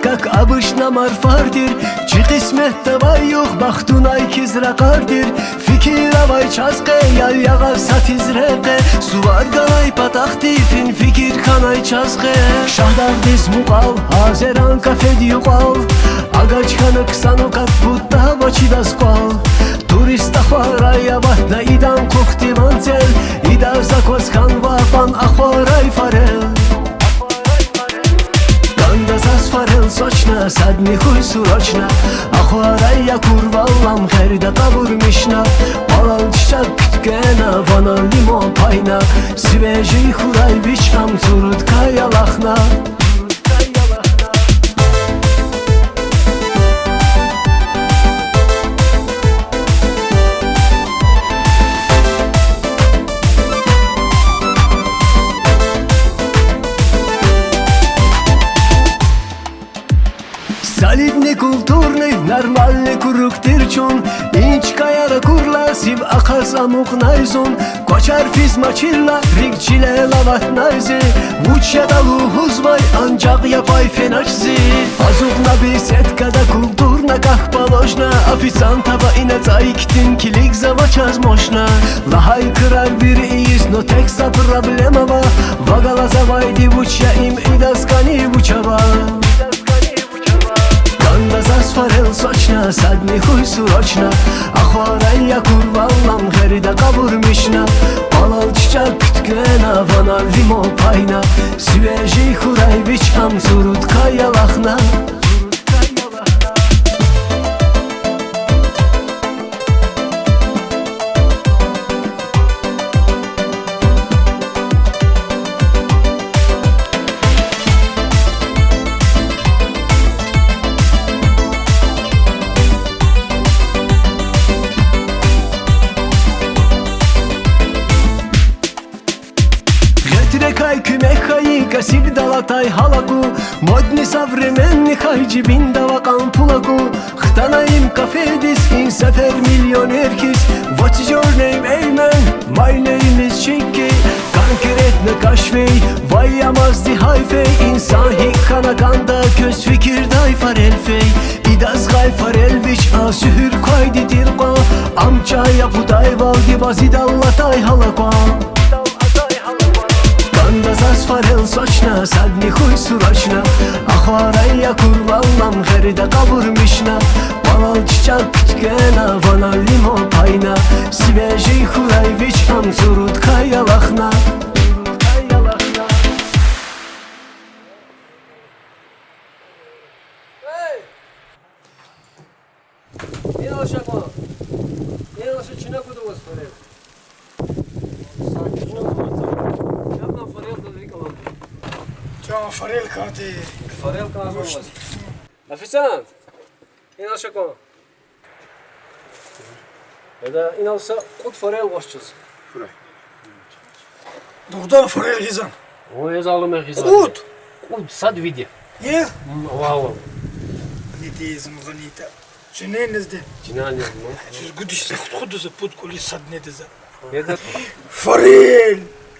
как обычно марфардир Чи қисметте вай юх бахтунай кизрақардир Fikira vay çazqe yal yağa satizreqe Suvarganay pataqti fin fikir kanay çazqe Şahdar diz muqal hazeran kafed yuqal Agaçkanı ksanokat butta vaçidas qal Turista xvaraya vatna idan kuxti vancel Ida zakoskan vapan axvaray farel Gandazas farel sochna sadni xuy surachna Axvaraya kurvallam xerida qaburmishna Palal çiçak kütkena vana limon payna Sveji xuray vicham surutkaya laxna Солидный, культурный, нормальный курук тирчун Инчкаяра курла, сив ахаса мухнайзун Кочар физмачилла, рикчиле лаватнайзи Вучядалу хузвай, анчак япай феначзи Азугна беседкада культурна, как положено Официантова и нацайктин, килик завачас мощно Лахай край бир иис, но текста проблемава Вагала завайди вучя им и доскани вучава Gandazas farel sochna, sadni xuy surachna Axvaraya kurvallam xerida qaburmishna Palal çiçak kütkena vana limon payna Sveji xuray vicham surutkaya laxna Трекай кюмехай, касиб далатай халаку Модный современный хайджи бин давакан пулаку Хтанаим кафедис, in sefer millioner kis What is your name, hey man? My name is Chicky Konkretne kaşvey, vay yamazdi hayfey İnsan hikkana ganda, köz fikir day farel fey İdaz gay farel viç, a sühür koydi dirqa Amçaya kuday valdi vazidallatay halakwa Gandazas farel sochna, sadni xuy surachna Axvaraya kurvallam xerida qaburmishna Palal çiçak kütkena vana limon payna Sveji xuray vicham surutkaya laxna Не наша мама. Не наша чина куда вас форел. Чапна форел да викала. Чама форел кати. Форел каза вас. Официант. Не наша кома. Да иналса кут форел вашчыз. Дугдан форел гизан. Ой, залыме гиза. Кут. Кут сад виде. Е? Вау. Нидизм гнита. Чененезде. Чина не знаю. Чиз гудиш худу за пут коли саднеде за. Это Форел.